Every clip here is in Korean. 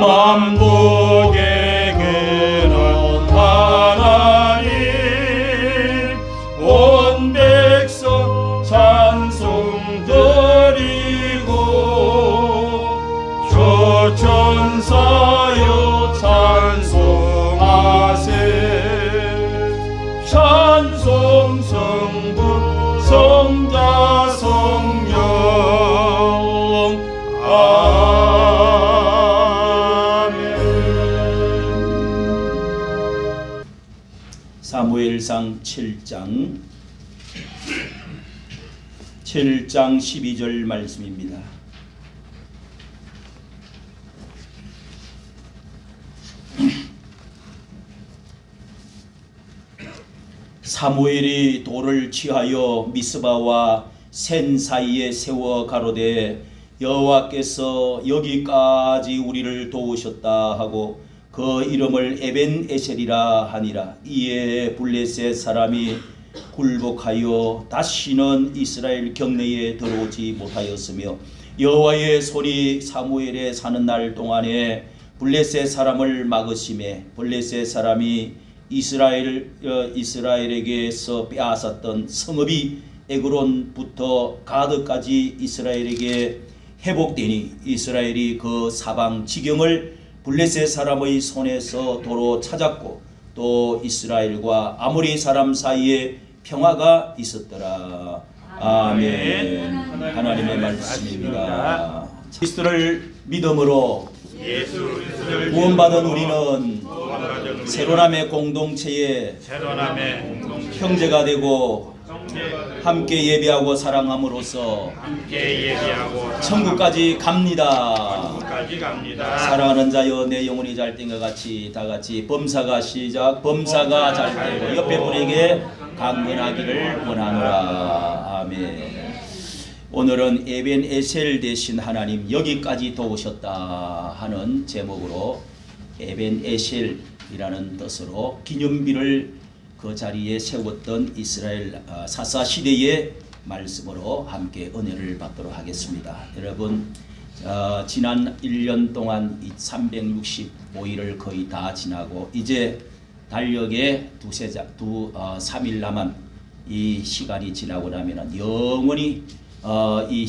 만복에게는 하나님 온 백성 찬송 드리고 천사여 찬송하세 찬송 성부 성자 성령 아멘. 사무엘상 7장 12절 말씀입니다. 사무엘이 돌을 취하여 미스바와 센 사이에 세워 가로되 여호와께서 여기까지 우리를 도우셨다 하고 그 이름을 에벤에셀이라 하니라. 이에 블레셋 사람이 굴복하여 다시는 이스라엘 경내에 들어오지 못하였으며 여호와의 손이 사무엘에 사는 날 동안에 블레셋 사람을 막으심에 블레셋 사람이 이스라엘에게서 빼앗았던 성읍이 에그론부터 가드까지 이스라엘에게 회복되니 이스라엘이 그 사방 지경을 블레셋 사람의 손에서 도로 찾았고 또 이스라엘과 아모리 사람 사이에 평화가 있었더라. 아멘. 하나님의 말씀입니다. 그리스도를 믿음으로 구원받은 우리는 새로남의 공동체에 형제가 되고 함께 예배하고 사랑함으로써 천국까지 갑니다. 사랑하는 자여 내 영혼이 잘 된 것 같이 다 같이 범사가 시작. 범사가 잘 되고 옆에 분에게 강건하기를 원하노라. 아멘. 오늘은 에벤에셀 대신 하나님 여기까지 도우셨다 하는 제목으로 에벤에셀이라는 뜻으로 기념비를 그 자리에 세웠던 이스라엘 사사시대의 말씀으로 함께 은혜를 받도록 하겠습니다. 여러분 지난 1년 동안 365일을 거의 다 지나고 이제 달력에 3일 남은 이 시간이 지나고 나면 영원히 이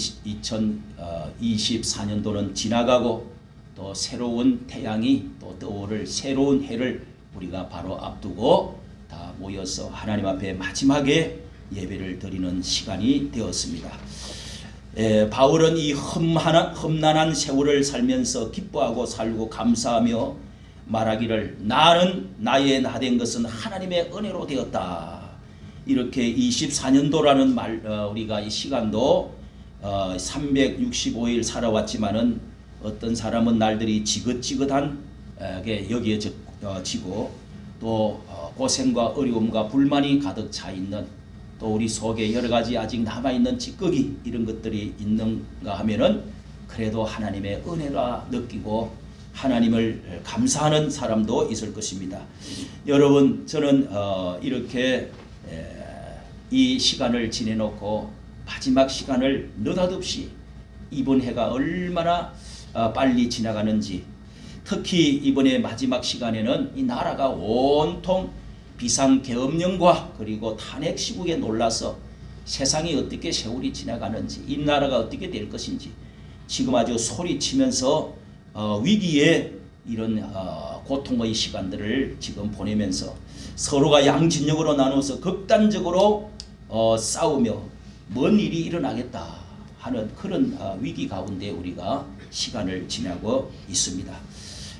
2024년도는 지나가고 또 새로운 태양이 또 떠오를 새로운 해를 우리가 바로 앞두고 다 모여서 하나님 앞에 마지막에 예배를 드리는 시간이 되었습니다. 바울은 이 험난한 세월을 살면서 기뻐하고 살고 감사하며 말하기를 나는 나의 나된 것은 하나님의 은혜로 되었다. 이렇게 24년도라는 우리가 이 시간도 365일 살아왔지만은 어떤 사람은 날들이 지긋지긋하게 여겨지고 또 고생과 어려움과 불만이 가득 차 있는 또 우리 속에 여러 가지 아직 남아있는 찌꺼기 이런 것들이 있는가 하면은 그래도 하나님의 은혜라 느끼고 하나님을 감사하는 사람도 있을 것입니다. 여러분 저는 이렇게 이 시간을 지내놓고 마지막 시간을 느닷없이 이번 해가 얼마나 빨리 지나가는지 특히 이번에 마지막 시간에는 이 나라가 온통 비상계엄령과 그리고 탄핵 시국에 놀라서 세상이 어떻게 세월이 지나가는지 이 나라가 어떻게 될 것인지 지금 아주 소리치면서 위기의 이런 고통의 시간들을 지금 보내면서 서로가 양진영으로 나눠서 극단적으로 싸우며 뭔 일이 일어나겠다 하는 그런 위기 가운데 우리가 시간을 지나고 있습니다.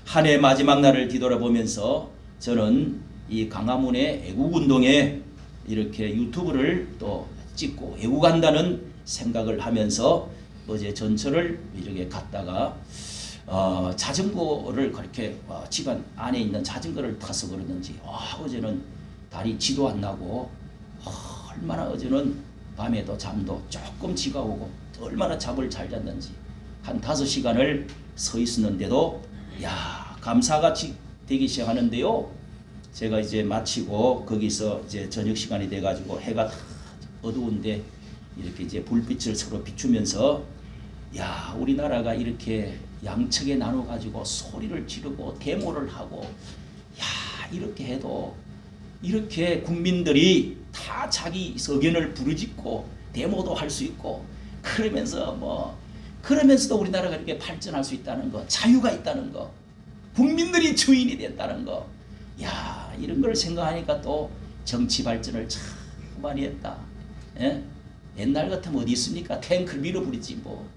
한 해 마지막 날을 뒤돌아보면서 저는 이 광화문의 애국운동에 이렇게 유튜브를 또 찍고 애국한다는 생각을 하면서 어제 전철을 이렇게 갔다가 자전거를 그렇게 집안 안에 있는 자전거를 타서 그러는지 어제는 다리 안 나고 얼마나 어제는 밤에도 잠도 조금 지가 오고 얼마나 잠을 잘 잤는지 한 5시간을 서 있었는데도 감사가 되기 시작하는데요. 제가 이제 마치고 거기서 이제 저녁 시간이 돼가지고 해가 어두운데 이렇게 이제 불빛을 서로 비추면서 야, 우리나라가 이렇게 양측에 나눠 가지고 소리를 지르고 데모를 하고, 야, 이렇게 해도 이렇게 국민들이 다 자기 의견을 부르짖고 데모도 할 수 있고, 그러면서도 우리나라가 이렇게 발전할 수 있다는 거, 자유가 있다는 거, 국민들이 주인이 됐다는 거, 야, 이런 걸 생각하니까 또 정치 발전을 참 많이 했다. 예? 옛날 같으면 어디 있습니까? 탱크를 밀어버리지 뭐.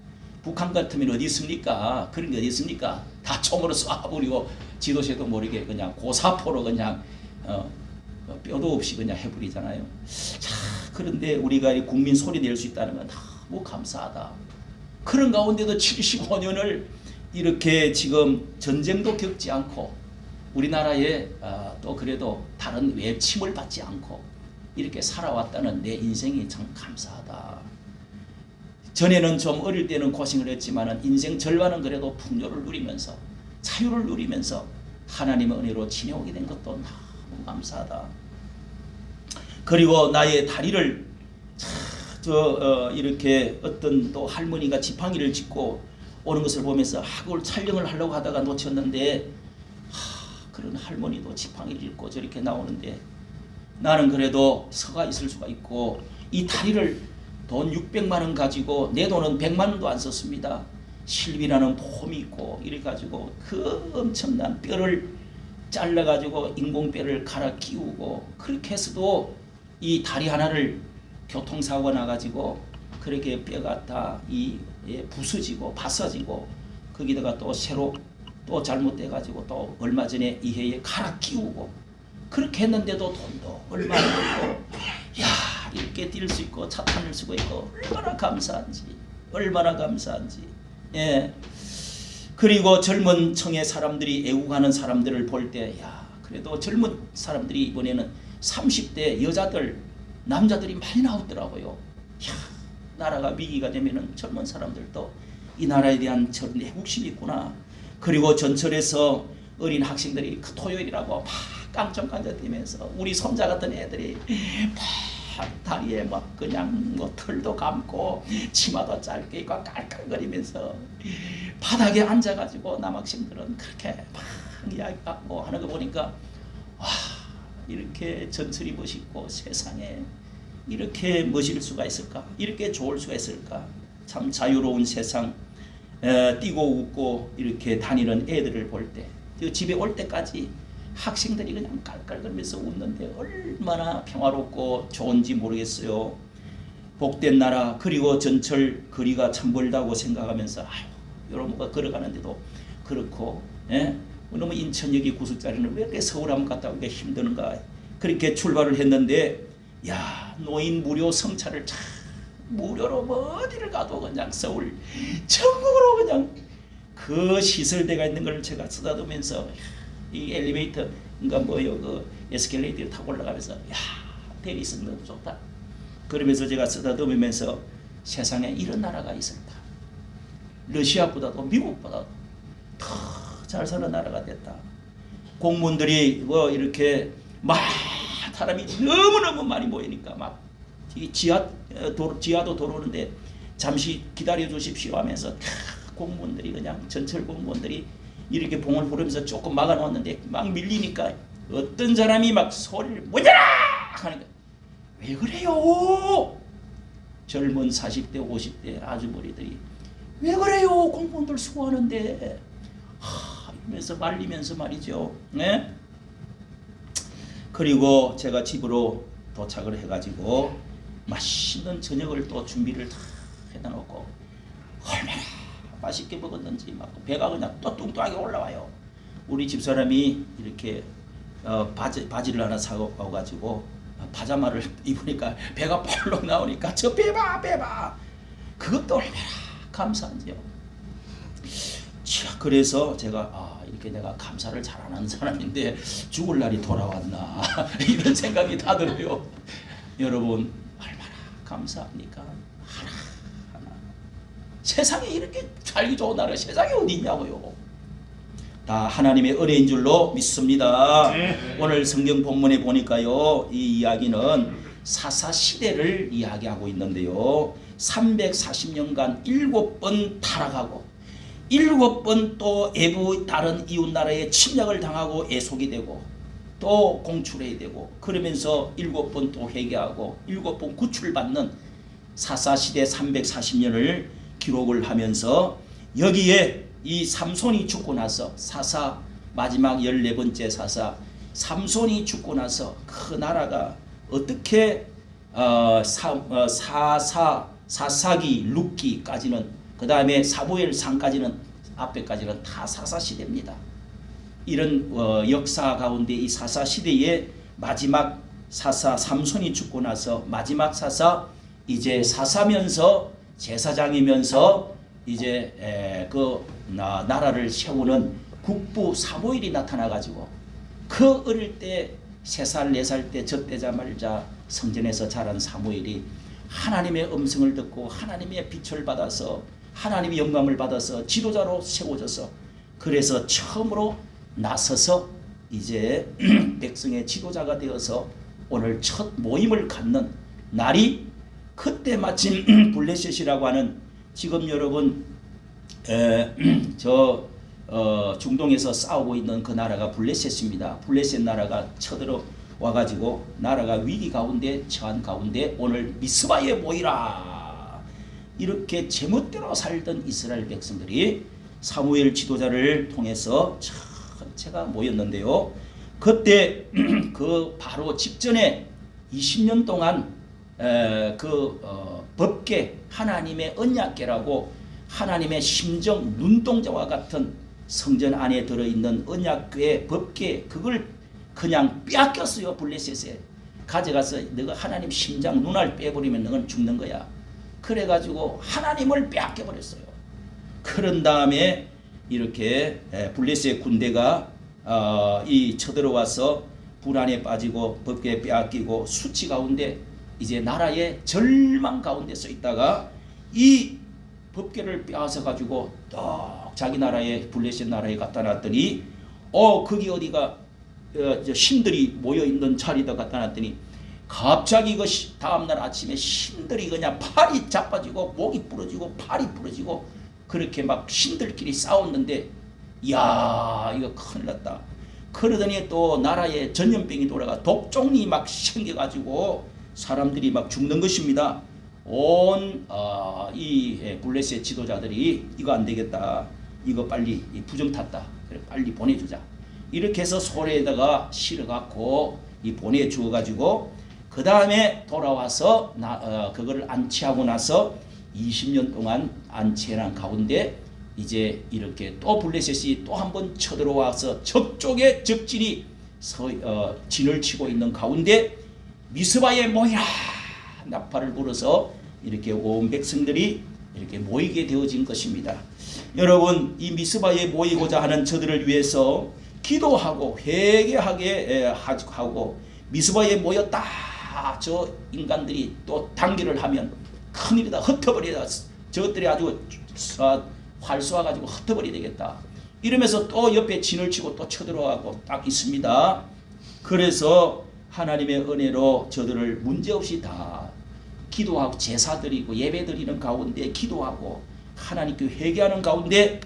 북한 같으면 어디 있습니까? 그런 게 어디 있습니까? 다 총으로 쏴버리고 지도새도 모르게 그냥 고사포로 그냥 뼈도 없이 그냥 해버리잖아요. 자, 그런데 우리가 국민 소리 낼 수 있다는 건 너무 감사하다. 그런 가운데도 75년을 이렇게 지금 전쟁도 겪지 않고 우리나라에 또 그래도 다른 외침을 받지 않고 이렇게 살아왔다는 내 인생이 참 감사하다. 전에는 좀 어릴 때는 고생을 했지만 인생 절반은 그래도 풍요를 누리면서 자유를 누리면서 하나님의 은혜로 지내오게 된 것도 너무 감사하다. 그리고 나의 다리를 이렇게 어떤 또 할머니가 지팡이를 짚고 오는 것을 보면서 그걸 촬영을 하려고 하다가 놓쳤는데, 그런 할머니도 지팡이를 짚고 저렇게 나오는데 나는 그래도 서가 있을 수가 있고, 이 다리를 돈 600만 원 가지고 내 돈은 100만 원도 안 썼습니다. 실비라는 폼이 있고 이래 가지고 그 엄청난 뼈를 잘라 가지고 인공뼈를 갈아 끼우고, 그렇게 해서도 이 다리 하나를 교통사고가 나 가지고 그렇게 뼈가 다 부서지고 바서지고, 거기다가 또 새로 또 잘못돼 가지고 또 얼마 전에 이 해에 갈아 끼우고, 그렇게 했는데도 돈도 얼마 안 들고, 야, 이렇게 뛸 수 있고 차 타는 수가 있고 얼마나 감사한지, 얼마나 감사한지. 예. 그리고 젊은 층의 사람들이 애국하는 사람들을 볼 때, 야, 그래도 젊은 사람들이 이번에는 30대 여자들, 남자들이 많이 나오더라고요. 야, 나라가 위기가 되면은 젊은 사람들도 이 나라에 대한 저런 애국심이 있구나. 그리고 전철에서 어린 학생들이 그 토요일이라고 막 깡총깡총대면서 우리 손자 같은 애들이 막 다리에 막 그냥 뭐 털도 감고 치마도 짧게 입고 깔깔거리면서 바닥에 앉아가지고 남학생들은 그렇게 막 이야기하고 하는 거 보니까, 와, 이렇게 전철이 멋있고 세상에 이렇게 멋일 수가 있을까? 이렇게 좋을 수가 있을까? 참 자유로운 세상, 뛰고 웃고 이렇게 다니는 애들을 볼 때, 집에 올 때까지 학생들이 그냥 깔깔거리면서 웃는데 얼마나 평화롭고 좋은지 모르겠어요. 복된 나라. 그리고 전철 거리가 참 멀다고 생각하면서 여러분과 걸어가는데도 그렇고, 예? 너무 인천역이 9수짜리는 왜 이렇게 서울 한번 갔다 오기가 힘드는가. 그렇게 출발을 했는데, 야, 노인 무료 성차를 참 무료로 뭐 어디를 가도 그냥 서울 전국으로 그냥 그 시설대가 있는 걸 제가 쓰다듬으면서, 이 엘리베이터, 그러니까 그 에스컬레이터를 타고 올라가면서, 야, 대리석 너무 좋다. 그러면서 제가 쓰다듬으면서 세상에 이런 나라가 있을까? 러시아보다도 미국보다도 더 잘 사는 나라가 됐다. 공무원들이 이렇게 막 사람이 너무너무 많이 모이니까 막 지하도 들어오는데 잠시 기다려 주십시오 하면서 공무원들이 그냥 전철 공무원들이 이렇게 봉을 부르면서 조금 막아 놓았는데 막 밀리니까 어떤 사람이 막 소리를 뭐냐 하니까, 왜 그래요? 젊은 40대 50대 아주머니들이 왜 그래요? 공무원들 수고하는데. 이러면서 말리면서 말이죠. 네? 그리고 제가 집으로 도착을 해가지고 맛있는 저녁을 또 준비를 다 해다 놓고 얼마나 맛있게 먹었는지 막 배가 그냥 또 뚱뚱하게 올라와요. 우리 집사람이 이렇게 바지를 하나 사고 가지고 파자마를 입으니까 배가 펄럭 나오니까 저 배봐 그것도 얼마나 감사한지요. 자, 그래서 제가 이렇게 내가 감사를 잘 안 하는 사람인데 죽을 날이 돌아왔나 이런 생각이 다 들어요. 여러분 얼마나 감사합니까? 하나 세상에 이렇게 살기 좋은 나라가 세상에 어디 있냐고요. 다 하나님의 은혜인 줄로 믿습니다. 오늘 성경 본문에 보니까요, 이 이야기는 사사 시대를 이야기하고 있는데요. 340년간 7번 타락하고 7번 또 애부 다른 이웃 나라에 침략을 당하고 애속이 되고 또 공출해야 되고 그러면서 7번 또 회개하고 7번 구출받는 사사시대 340년을 기록을 하면서 여기에 이 삼손이 죽고 나서 사사 마지막 14번째 사사 삼손이 죽고 나서 그 나라가 어떻게 사사기 룻기까지는 그 다음에 사무엘상까지는 앞에까지는 다 사사시대입니다. 이런 역사 가운데 이 사사시대의 마지막 사사 삼손이 죽고 나서 마지막 사사 이제 사사면서 제사장이면서 이제 나라를 세우는 국부 사무엘이 나타나 가지고 그 어릴 때 3살 4살 때 젖대자 말자 성전에서 자란 사무엘이 하나님의 음성을 듣고 하나님의 빛을 받아서 하나님의 영감을 받아서 지도자로 세워져서 그래서 처음으로 나서서 이제 백성의 지도자가 되어서 오늘 첫 모임을 갖는 날이 그때 마침 블레셋이라고 하는 지금 여러분 중동에서 싸우고 있는 그 나라가 블레셋입니다. 블레셋 나라가 쳐들어와 가지고 나라가 위기 가운데 처한 가운데 오늘 미스바에 모이라 이렇게 제멋대로 살던 이스라엘 백성들이 사무엘 지도자를 통해서 전체가 모였는데요. 그때 그 바로 직전에 20년 동안 법궤 하나님의 언약궤라고 하나님의 심정 눈동자와 같은 성전 안에 들어있는 언약궤 법궤 그걸 그냥 빼앗겼어요. 블레셋에 가져가서 너가 하나님 심장 눈알 빼버리면 너는 죽는 거야. 그래가지고 하나님을 빼앗겨버렸어요. 그런 다음에 이렇게 블레셋 군대가 이 쳐들어와서 불안에 빠지고 법궤 빼앗기고 수치 가운데 이제 나라의 절망 가운데 서 있다가 이 법궤를 빼앗아 가지고 딱 자기 나라에 블레셋 나라에 갖다 놨더니 거기 어디가 신들이 모여 있는 자리다 갖다 놨더니 갑자기 그 다음날 아침에 신들이 그냥 팔이 자빠지고 목이 부러지고 팔이 부러지고 그렇게 막 신들끼리 싸웠는데 야 이거 큰일 났다. 그러더니 또 나라에 전염병이 돌아가 독종이 막 생겨가지고 사람들이 막 죽는 것입니다. 이 블레셋 지도자들이 이거 안 되겠다. 이거 빨리 부정 탔다. 그래 빨리 보내주자. 이렇게 해서 소래에다가 실어갖고 보내주어 가지고 그 다음에 돌아와서 그거를 안치하고 나서 20년 동안 안치해난 가운데 이제 이렇게 또 블레셋이 또 한 번 쳐들어와서 적족의 적진이 진을 치고 있는 가운데 미스바에 모이라 나팔을 불어서 이렇게 온 백성들이 이렇게 모이게 되어진 것입니다. 여러분 이 미스바에 모이고자 하는 저들을 위해서 기도하고 회개하게 하고 미스바에 모였다 저 인간들이 또 단기를 하면 큰일이다 흩어버리다 저것들이 아주 활 쏘아가지고 흩어버리야 되겠다 이러면서 또 옆에 진을 치고 또 쳐들어가고 딱 있습니다. 그래서 하나님의 은혜로 저들을 문제없이 다 기도하고 제사드리고 예배드리는 가운데 기도하고 하나님께 회개하는 가운데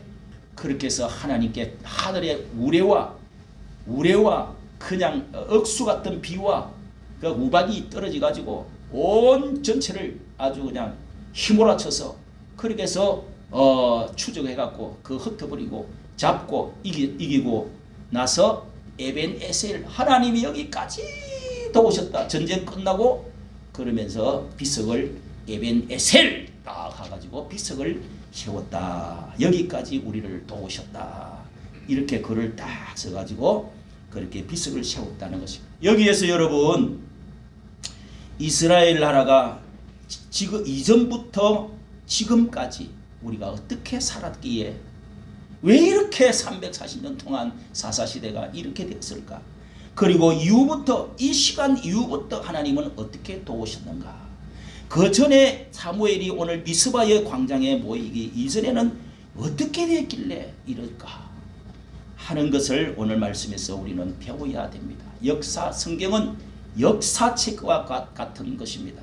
그렇게 해서 하나님께 하늘의 우레와 그냥 억수 같은 비와 그 우박이 떨어져 가지고 온 전체를 아주 그냥 휘몰아쳐서 그렇게 해서 추적해 갖고 그 흩어버리고 잡고 이기고 나서 에벤에셀 하나님이 여기까지 오셨다. 전쟁 끝나고 그러면서 비석을 에벤에셀 딱 가가지고 비석을 세웠다. 여기까지 우리를 도우셨다. 이렇게 글을 딱 써가지고 그렇게 비석을 세웠다는 것입니다. 여기에서 여러분 이스라엘 나라가 지금 이전부터 지금까지 우리가 어떻게 살았기에 왜 이렇게 340년 동안 사사시대가 이렇게 됐을까? 그리고 이후부터 이 시간 이후부터 하나님은 어떻게 도우셨는가? 그 전에 사무엘이 오늘 미스바의 광장에 모이기 이전에는 어떻게 됐길래 이럴까 하는 것을 오늘 말씀에서 우리는 배워야 됩니다. 역사 성경은 역사책과 같은 것입니다.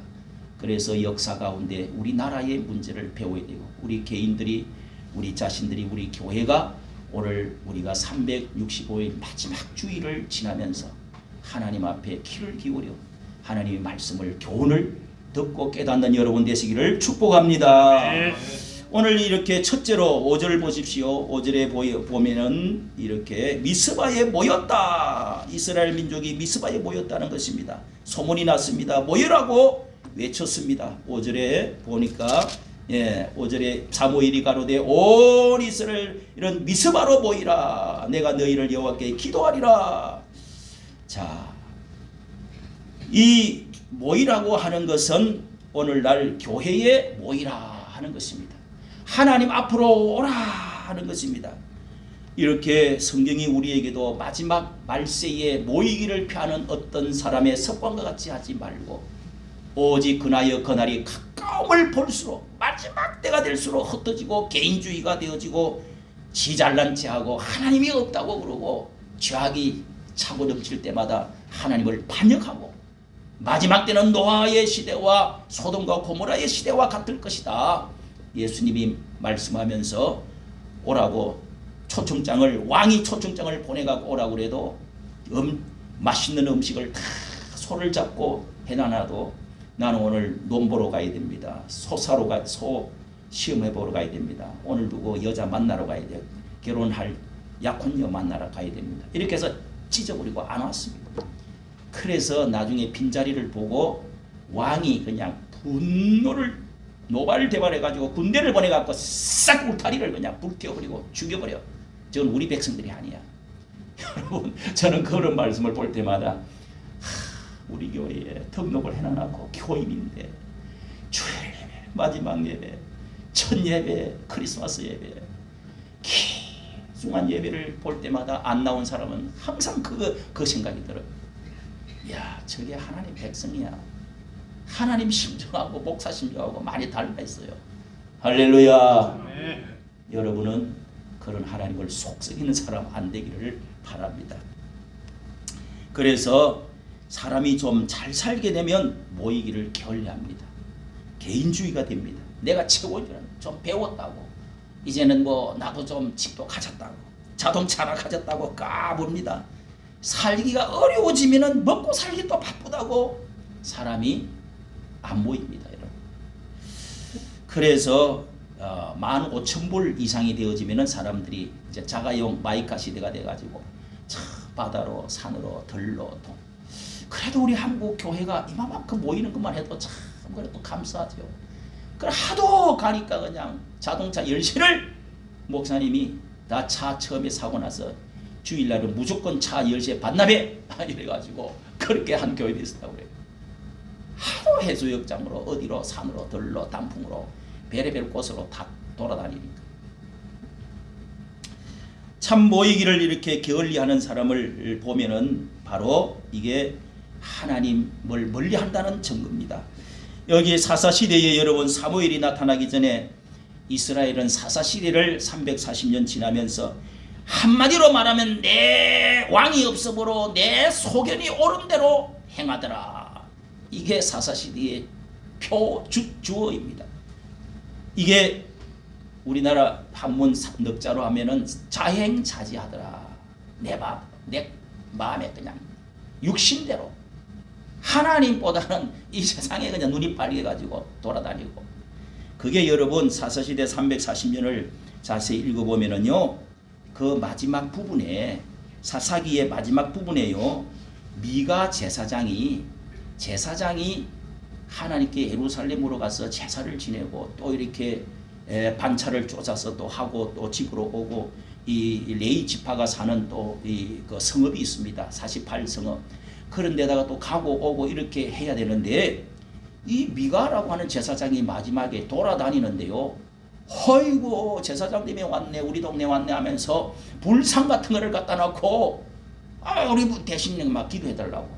그래서 역사 가운데 우리나라의 문제를 배워야 되고 우리 개인들이 우리 자신들이 우리 교회가 오늘 우리가 365일 마지막 주일을 지나면서 하나님 앞에 귀를 기울여 하나님의 말씀을 교훈을 듣고 깨닫는 여러분 되시기를 축복합니다. 네. 오늘 이렇게 첫째로 5절 보십시오. 5절에 보면은 이렇게 미스바에 모였다. 이스라엘 민족이 미스바에 모였다는 것입니다. 소문이 났습니다. 모여라고 외쳤습니다. 5절에 보니까 5절에 사무엘이 가로되 온 이스라엘 이런 미스바로 모이라. 내가 너희를 여호와께 기도하리라. 자, 이 모이라고 하는 것은 오늘날 교회에 모이라 하는 것입니다. 하나님 앞으로 오라 하는 것입니다. 이렇게 성경이 우리에게도 마지막 말세에 모이기를 피하는 어떤 사람의 습관과 같이 하지 말고 오직 그나여 그날이 가까움을 볼수록 마지막 때가 될수록 흩어지고 개인주의가 되어지고 지 잘난 체하고 하나님이 없다고 그러고 죄악이 차고 넘칠 때마다 하나님을 반역하고 마지막 때는 노아의 시대와 소돔과 고모라의 시대와 같을 것이다. 예수님이 말씀하면서 오라고 초청장을 왕이 초청장을 보내갖고 오라고 그래도 맛있는 음식을 다 소를 잡고 해놔도 나는 오늘 논 보러 가야 됩니다. 소 시험해 보러 가야 됩니다. 오늘 누구 여자 만나러 가야 돼요. 결혼할 약혼녀 만나러 가야 됩니다. 이렇게 해서 찢어버리고 안 왔습니다. 그래서 나중에 빈자리를 보고 왕이 그냥 분노를 노발대발해가지고 군대를 보내갖고 싹 울타리를 그냥 불태워버리고 죽여버려. 저건 우리 백성들이 아니야. 여러분, 저는 그런 말씀을 볼 때마다 우리 교회에 등록을 해놔놓고 교인인데 주일 예배, 마지막 예배, 첫 예배, 크리스마스 예배, 귀중한 예배를 볼 때마다 안 나온 사람은 항상 그 생각이 들어요. 야, 저게 하나님 백성이야. 하나님 심정하고 목사 심정하고 많이 달라 있어요. 할렐루야. 네. 여러분은 그런 하나님을 속썩이는 사람 안 되기를 바랍니다. 그래서 사람이 좀 잘 살게 되면 모이기를 게을리합니다. 개인주의가 됩니다. 내가 최고인 줄 좀 배웠다고 이제는 뭐 나도 좀 집도 가졌다고 자동차나 가졌다고 까부릅니다. 살기가 어려워지면은 먹고 살기도 바쁘다고 사람이 안 모입니다, 여러분. 그래서 15,000불 이상이 되어지면은 사람들이 이제 자가용 마이카 시대가 돼가지고 바다로 산으로 들로 또 그래도 우리 한국 교회가 이만큼 모이는 것만 해도 참 그래도 감사하죠. 그래 하도 가니까 그냥 자동차 열쇠를 목사님이 나 차 처음에 사고 나서 주일날은 무조건 차 열쇠 반납해 이래가지고 그렇게 한 교회도 있었다고 그래요. 하도 해수욕장으로 어디로 산으로 들로 단풍으로 베레벨 곳으로 다 돌아다니니까 참 모이기를 이렇게 게을리하는 사람을 보면은 바로 이게 하나님을 멀리한다는 증거입니다. 여기 사사시대에 여러분 사무엘이 나타나기 전에 이스라엘은 사사시대를 340년 지나면서 한마디로 말하면 내 왕이 없으므로 내 소견이 옳은 대로 행하더라. 이게 사사시대의 주어입니다. 이게 우리나라 한문 넉자로 하면은 자행자지하더라. 내 마음에 그냥 육신대로 하나님보다는 이 세상에 그냥 눈이 빨개가지고 돌아다니고 그게 여러분 사사시대 340년을 자세히 읽어보면은요 그 마지막 부분에 사사기의 마지막 부분에요 미가 제사장이 하나님께 예루살렘으로 가서 제사를 지내고 또 이렇게 반차를 쫓아서 또 하고 또 집으로 오고 이 레위 지파가 사는 또 그 성읍이 있습니다. 48성읍. 그런 데다가 또 가고 오고 이렇게 해야 되는데 이 미가라고 하는 제사장이 마지막에 돌아다니는데요. 허이고 제사장 때문에 왔네 우리 동네 왔네 하면서 불상 같은 거를 갖다 놓고 우리 대신 막 기도해달라고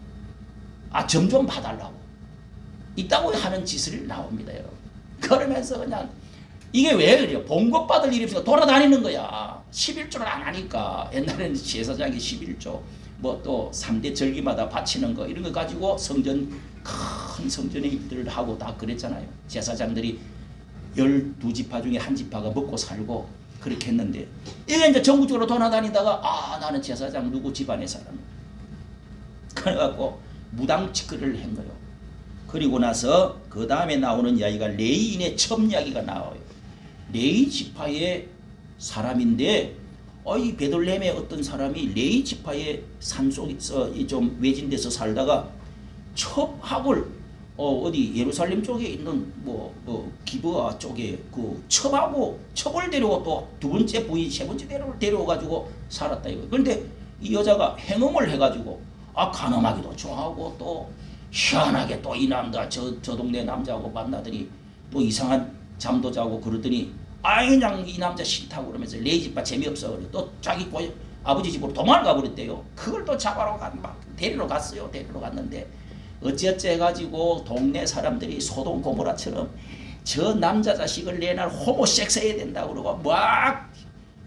점 좀 봐달라고 있다고 하는 짓을 나옵니다. 여러분. 그러면서 그냥 이게 왜 그래요? 봉급 받을 일이 없으니까 돌아다니는 거야. 11조를 안 하니까 옛날에는 제사장이 11조 뭐 또 3대 절기마다 바치는 거 이런 거 가지고 성전 큰 성전의 일들을 하고 다 그랬잖아요. 제사장들이 12지파 중에 한 지파가 먹고 살고 그렇게 했는데 이게 이제 전국적으로 돌아다니다가 아 나는 제사장 누구 집안의 사람 그래갖고 무당 직거래를 한 거예요. 그리고 나서 그 다음에 나오는 이야기가 레위인의 첩 이야기가 나와요. 레위 지파의 사람인데 이 베들레헴의 어떤 사람이 레위 지파의 산속에서 좀 외진 데서 살다가 첩학을 어디 예루살렘 쪽에 있는 기브아 쪽에 그 첩을 데려고 또 두 번째 부인 세 번째 데려와 가지고 살았다 이거. 그런데 이 여자가 행음을 해가지고 가늠하기도 좋아하고 또 희한하게 또 이 남자 저 동네 남자하고 만나더니 또 이상한 잠도 자고 그러더니 그냥 이 남자 싫다고 그러면서 레위 집파 재미없어 그래. 또 자기 아버지 집으로 도망을 가버렸대요. 그걸 또 잡아러 막 데리러 갔어요. 데리러 갔는데 어찌어찌 해가지고 동네 사람들이 소돔 고모라처럼 저 남자 자식을 내날 호모섹스 해야 된다고 그러고 막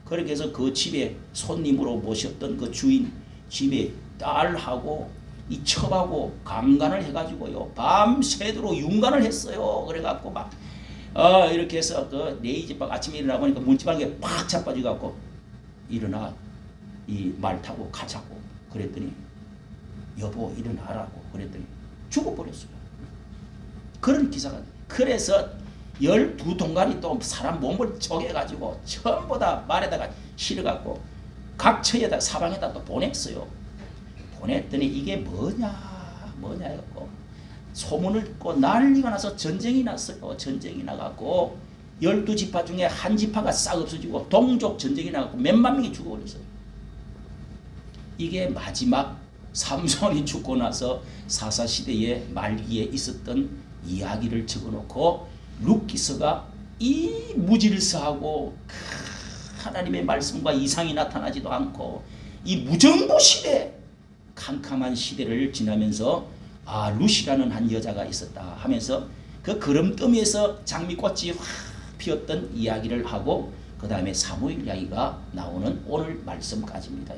그렇게 해서 그 집에 손님으로 모셨던 그 주인 집에 딸하고 이 첩하고 강간을 해가지고요 밤새도록 윤간을 했어요. 그래갖고 막 이렇게 해서 그 레위 집파 아침에 일어나 보니까 문지방에 팍 자빠져갖고 일어나 이 말 타고 가자고 그랬더니 여보 일어나라고 그랬더니 죽어버렸어요. 그런 기사가. 그래서 12동간이 또 사람 몸을 쪼개가지고 전부 다 말에다가 실어갖고 각 처에다 사방에다 또 보냈어요. 보냈더니 이게 뭐냐 해갖고 소문을 듣고 난리가 나서 전쟁이 났어요. 전쟁이 나갖고 12지파 중에 한 지파가 싹 없어지고 동족 전쟁이 나갖고 몇만 명이 죽어버렸어요. 이게 마지막 삼손이 죽고 나서 사사시대의 말기에 있었던 이야기를 적어놓고 룻기서가 이 무질서하고 하나님의 말씀과 이상이 나타나지도 않고 이 무정부 시대 캄캄한 시대를 지나면서 룻이라는 한 여자가 있었다 하면서 그 그름더미에서 장미꽃이 확 피었던 이야기를 하고 그 다음에 사무엘 이야기가 나오는 오늘 말씀까지입니다.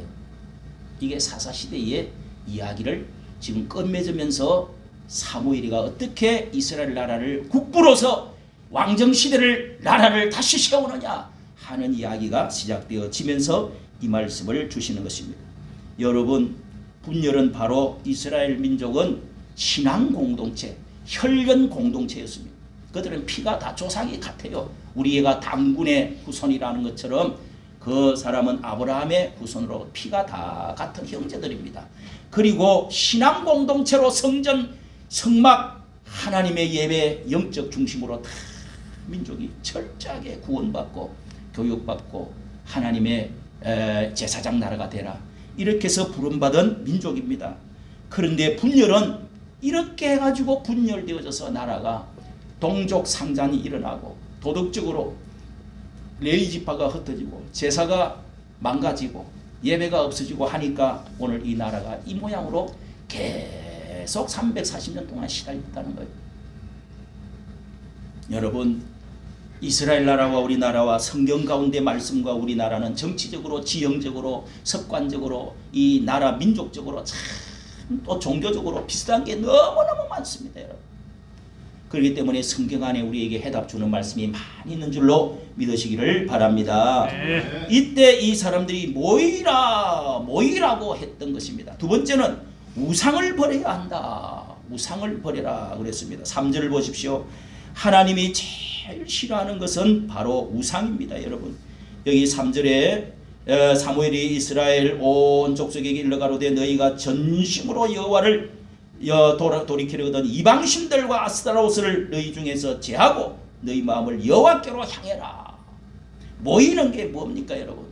이게 사사시대의 이야기를 지금 끝맺으면서 사무엘이가 어떻게 이스라엘 나라를 국부로서 왕정시대를 나라를 다시 세우느냐 하는 이야기가 시작되어지면서 이 말씀을 주시는 것입니다. 여러분 분열은 바로 이스라엘 민족은 신앙 공동체, 혈연 공동체였습니다. 그들은 피가 다 조상이 같아요. 우리 애가 당군의 후손이라는 것처럼 그 사람은 아브라함의 후손으로 피가 다 같은 형제들입니다. 그리고 신앙 공동체로 성전, 성막, 하나님의 예배, 영적 중심으로 다 민족이 철저하게 구원받고 교육받고 하나님의 제사장 나라가 되라. 이렇게 해서 부름받은 민족입니다. 그런데 분열은 이렇게 해가지고 분열되어져서 나라가 동족 상잔이 일어나고 도덕적으로 레위 지파가 흩어지고 제사가 망가지고 예배가 없어지고 하니까 오늘 이 나라가 이 모양으로 계속 340년 동안 시달렸다는 거예요. 여러분 이스라엘 나라와 우리나라와 성경 가운데 말씀과 우리나라는 정치적으로 지형적으로 습관적으로 이 나라 민족적으로 참 또 종교적으로 비슷한 게 너무너무 많습니다. 여러분. 그렇기 때문에 성경 안에 우리에게 해답 주는 말씀이 많이 있는 줄로 믿으시기를 바랍니다. 네. 이때 이 사람들이 모이라고 했던 것입니다. 두 번째는 우상을 버려야 한다. 우상을 버려라 그랬습니다. 3절을 보십시오. 하나님이 제일 싫어하는 것은 바로 우상입니다. 여러분 여기 3절에 사무엘이 이스라엘 온 족속에게 일러 가로되 너희가 전심으로 여호와를 돌이키려거든 이방신들과 아스타로스를 너희 중에서 제하고 너희 마음을 여호와께로 향해라. 모이는 게 뭡니까 여러분?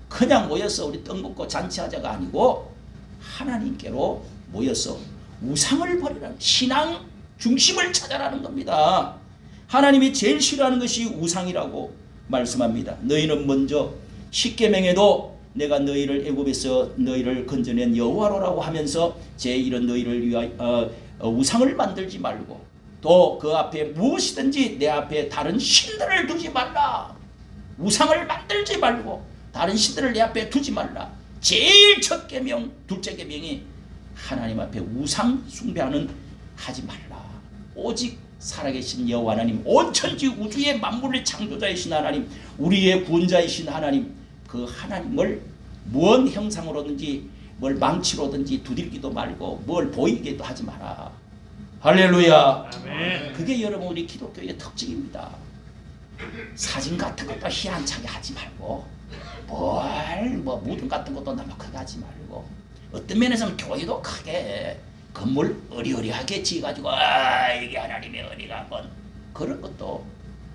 그냥 모여서 우리 떡 먹고 잔치하자가 아니고 하나님께로 모여서 우상을 버리라는 신앙 중심을 찾아라는 겁니다. 하나님이 제일 싫어하는 것이 우상이라고 말씀합니다. 너희는 먼저 십계명에도 내가 너희를 애굽에서 너희를 건져낸 여호와로라고 하면서 제 이런 너희를 위하여 우상을 만들지 말고 또 그 앞에 무엇이든지 내 앞에 다른 신들을 두지 말라. 우상을 만들지 말고 다른 신들을 내 앞에 두지 말라. 제일 첫 계명, 둘째 계명이 하나님 앞에 우상 숭배하는 하지 말라. 오직 살아계신 여호와 하나님, 온 천지 우주의 만물의 창조자이신 하나님, 우리의 구원자이신 하나님, 그 하나님을 무언 형상으로든지 뭘 망치로든지 두들기도 말고 뭘 보이게도 하지 마라. 할렐루야. 아멘. 그게 여러분 우리 기독교의 특징입니다. 사진 같은 것도 희한차게 하지 말고 뭐 무덤 같은 것도 너무 크게 하지 말고, 어떤 면에서는 교회도 크게 건물 어리어리하게 지어가지고 이게 하나님의 은혜가 한번 그런 것도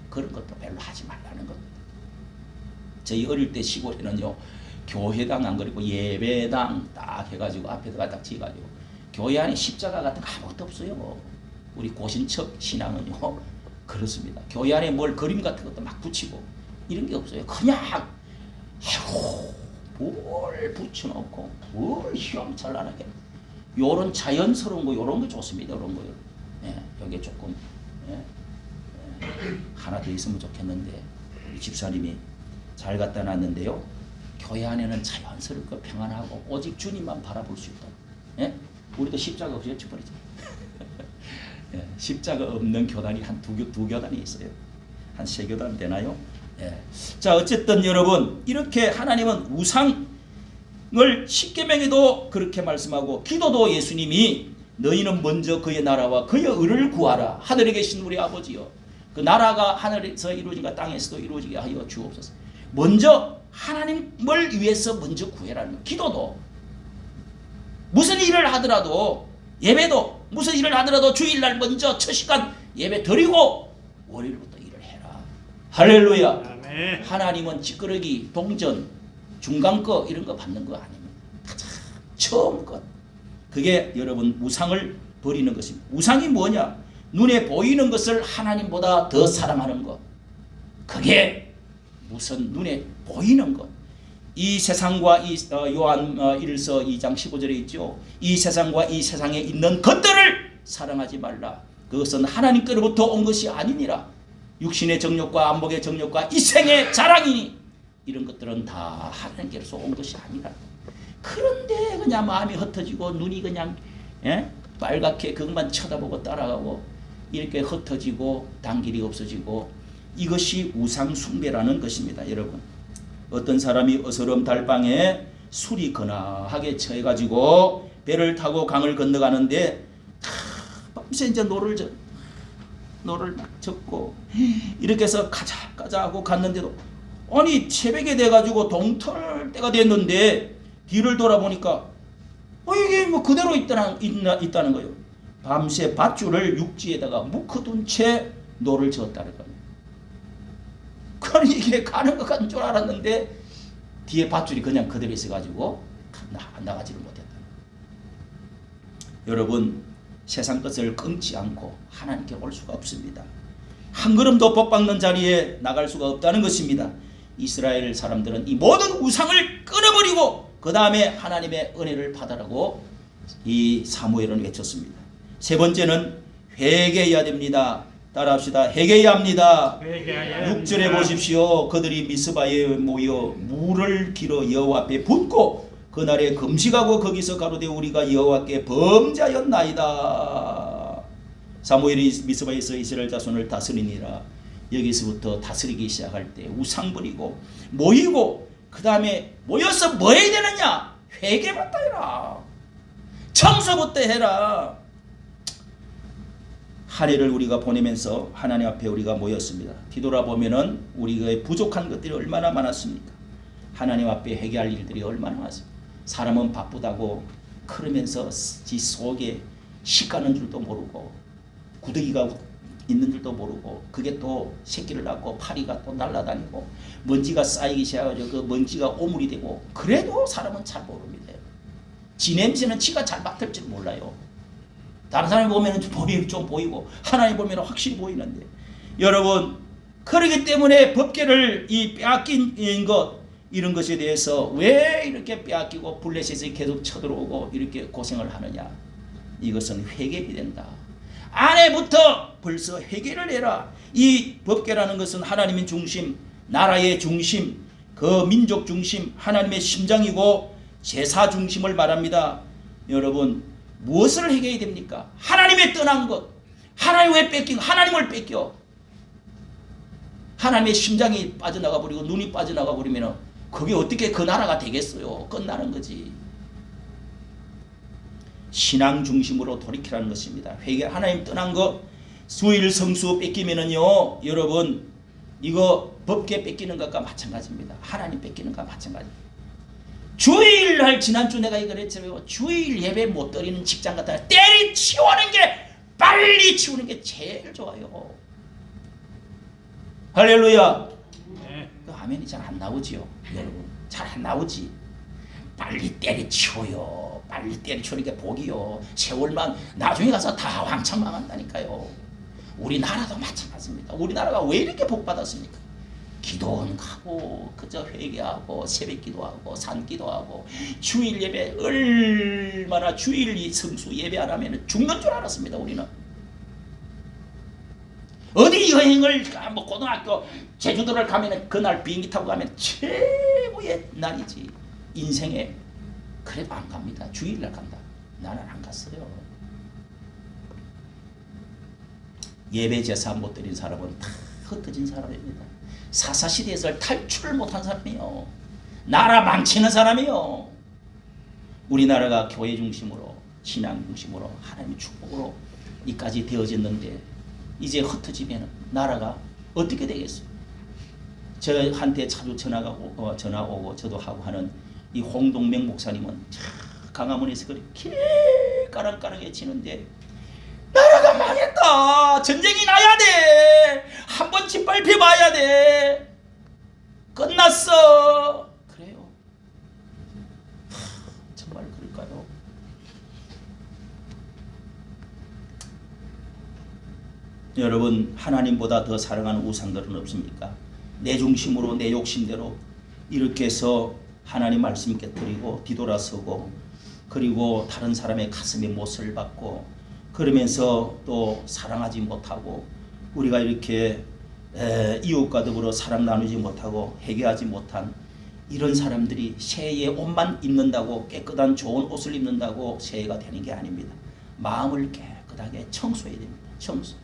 별로 하지 말라는 겁니다. 저희 어릴 때 시골에는요, 교회당 안 그리고 예배당 딱 해가지고 앞에다가 딱 지어가지고 교회 안에 십자가 같은 거 아무것도 없어요. 우리 고신척 신앙은요 그렇습니다. 교회 안에 뭘 그림 같은 것도 막 붙이고 이런 게 없어요. 그냥 뭘 붙여놓고 뭘 휘황찬란하게, 요런 자연스러운 거, 요런 거 좋습니다. 요런 거요. 여기 조금 하나 더 있으면 좋겠는데 우리 집사님이 잘 갖다 놨는데요. 교회 안에는 자연스럽고 평안하고 오직 주님만 바라볼 수 있다. 우리도 십자가 없이 여쭤버리죠. 십자가 없는 교단이 한 두 교단이 있어요. 한 세 교단 되나요? 자, 어쨌든 여러분, 이렇게 하나님은 우상을 십계명에도 그렇게 말씀하고, 기도도 예수님이 너희는 먼저 그의 나라와 그의 의를 구하라. 하늘에 계신 우리 아버지여, 그 나라가 하늘에서 이루어진가 땅에서도 이루어지게 하여 주옵소서. 먼저 하나님을 위해서 먼저 구해라는 거예요. 기도도 무슨 일을 하더라도, 예배도 무슨 일을 하더라도 주일날 먼저 첫 시간 예배 드리고 월요일부터 일을 해라. 할렐루야. 아멘. 하나님은 찌끄러기, 동전, 중간 거 이런 거 받는 거 아닙니다. 가장 처음 것. 그게 여러분 우상을 버리는 것입니다. 우상이 뭐냐? 눈에 보이는 것을 하나님보다 더 사랑하는 것. 그게 무슨 눈에 보이는 것. 이 세상과 요한 1서 2장 15절에 있죠. 이 세상과 이 세상에 있는 것들을 사랑하지 말라. 그것은 하나님께로부터 온 것이 아니니라. 육신의 정욕과 안목의 정욕과 이 생의 자랑이니 이런 것들은 다 하나님께로서 온 것이 아니라. 그런데 그냥 마음이 흩어지고 눈이 그냥 빨갛게 그것만 쳐다보고 따라가고 이렇게 흩어지고 단길이 없어지고, 이것이 우상 숭배라는 것입니다. 여러분, 어떤 사람이 어스름 달방에 술이 거나하게 처해가지고 배를 타고 강을 건너가는데 밤새 이제 노를 막 젓고 이렇게 해서 가자 하고 갔는데도, 아니 새벽에 돼가지고 동틀 때가 됐는데 뒤를 돌아보니까 이게 뭐 그대로 있다는 거예요. 밤새 밧줄을 육지에다가 묶어둔 채 노를 저었다는 거예요. 그러니 이게 가는 것 같은 줄 알았는데 뒤에 밧줄이 그냥 그대로 있어가지고 나가지를 못했다. 여러분, 세상 것을 끊지 않고 하나님께 올 수가 없습니다. 한 걸음도 법박는 자리에 나갈 수가 없다는 것입니다. 이스라엘 사람들은 이 모든 우상을 끊어버리고 그 다음에 하나님의 은혜를 받으라고 이 사무엘은 외쳤습니다. 세 번째는 회개해야 됩니다. 따라합시다. 회개해야 합니다. 6절에 보십시오. 그들이 미스바에 모여 물을 길어 여호와 앞에 붓고 그날에 금식하고 거기서 가로되 우리가 여호와께 범죄하였나이다. 사무엘이 미스바에서 이스라엘 자손을 다스리니라. 여기서부터 다스리기 시작할 때 우상 버리고 모이고, 그 다음에 모여서 뭐 해야 되느냐? 회개부터 해라. 청소부터 해라. 한 해를 우리가 보내면서 하나님 앞에 우리가 모였습니다. 뒤돌아보면은 우리가 부족한 것들이 얼마나 많았습니까? 하나님 앞에 회개할 일들이 얼마나 많았습니까? 사람은 바쁘다고 그러면서 지 속에 시 가는 줄도 모르고 구더기가 있는 줄도 모르고, 그게 또 새끼를 낳고 파리가 또 날아다니고 먼지가 쌓이기 시작하죠. 그 먼지가 오물이 되고, 그래도 사람은 잘 모릅니다. 지 냄새는 지가 잘 맡을 줄 몰라요. 다른 사람이 보면 좀 보이고 하나님 보면 확실히 보이는데, 여러분, 그러기 때문에 법궤를 이 빼앗긴 것, 이런 것에 대해서 왜 이렇게 빼앗기고 블레셋이 계속 쳐들어오고 이렇게 고생을 하느냐? 이것은 회개해야 된다. 안에부터 벌써 회개를 해라. 이 법궤라는 것은 하나님의 중심, 나라의 중심, 그 민족 중심, 하나님의 심장이고 제사 중심을 말합니다. 여러분 무엇을 해결해야 됩니까? 하나님의 떠난 것. 하나님 왜 뺏긴 하나님을 뺏겨? 하나님의 심장이 빠져나가 버리고 눈이 빠져나가 버리면 그게 어떻게 그 나라가 되겠어요? 끝나는 거지. 신앙 중심으로 돌이키라는 것입니다. 회개 하나님 떠난 거 수일 성수 뺏기면은요 여러분 이거 법계 뺏기는 것과 마찬가지입니다. 하나님 뺏기는 것과 마찬가지입니다. 주일날 지난주 내가 이걸 했잖아요. 주일 예배 못 드리는 직장 같은 거 때리치우는 게 빨리 치우는 게 제일 좋아요. 할렐루야. 네. 그 아멘이 잘 안 나오지요 여러분. 잘 안 나오지. 빨리 때리치워요. 빨리 때리치우는 게 복이요. 세월만 나중에 가서 다 왕창 망한다니까요. 우리나라도 마찬가지입니다. 우리나라가 왜 이렇게 복받았습니까? 기도원 가고 그저 회개하고 새벽 기도하고 산기도하고 주일 예배 얼마나 주일 성수 예배 안 하면 죽는 줄 알았습니다. 우리는 어디 여행을 뭐 고등학교 제주도를 가면 그날 비행기 타고 가면 최고의 날이지 인생에. 그래도 안 갑니다. 주일날 간다. 나는 안 갔어요. 예배 제사 못 드린 사람은 다 흩어진 사람입니다. 사사시대에서 탈출을 못한 사람이요. 나라 망치는 사람이요. 우리나라가 교회 중심으로 신앙 중심으로 하나님의 축복으로 이까지 되어졌는데 이제 흩어지면 나라가 어떻게 되겠어요? 저한테 자주 전화 오고 저도 하고 하는 이 홍동명 목사님은 강화문에서 그렇게 까랑까랑해 치는데 나라가 망했다. 전쟁이 나야 돼. 한번 짓밟혀 봐야 돼. 끝났어. 그래요. 정말 그럴까요? 여러분 하나님보다 더 사랑하는 우상들은 없습니까? 내 중심으로 내 욕심대로 이렇게 해서 하나님 말씀 깨뜨리고 뒤돌아서고 그리고 다른 사람의 가슴에 못을 박고 그러면서 또 사랑하지 못하고 우리가 이렇게 이웃과 더불어 사랑 나누지 못하고 회개하지 못한 이런 사람들이 새해에 옷만 입는다고 깨끗한 좋은 옷을 입는다고 새해가 되는 게 아닙니다. 마음을 깨끗하게 청소해야 됩니다. 청소.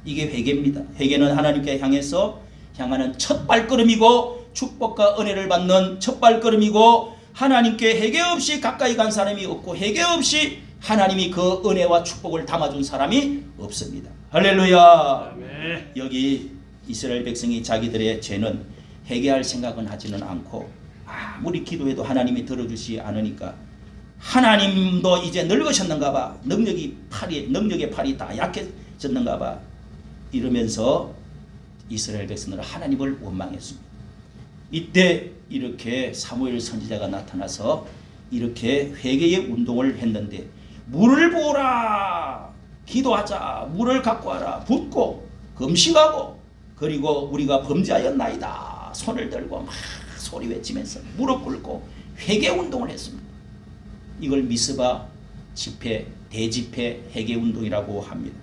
이게 회개입니다. 회개는 하나님께 향하는 첫 발걸음이고 축복과 은혜를 받는 첫 발걸음이고 하나님께 회개 없이 가까이 간 사람이 없고 회개 없이 하나님이 그 은혜와 축복을 담아준 사람이 없습니다. 할렐루야. 아멘. 여기 이스라엘 백성이 자기들의 죄는 회개할 생각은 하지는 않고 아무리 기도해도 하나님이 들어주지 않으니까 하나님도 이제 늙으셨는가 봐. 능력의 팔이 다 약해졌는가 봐. 이러면서 이스라엘 백성들은 하나님을 원망했습니다. 이때 이렇게 사무엘 선지자가 나타나서 이렇게 회개의 운동을 했는데 물을 부어라. 기도하자. 물을 갖고 와라. 붓고 금식하고 그리고 우리가 범죄하였나이다. 손을 들고 막 소리 외치면서 무릎 꿇고 회개 운동을 했습니다. 이걸 미스바 집회, 대집회 회개 운동이라고 합니다.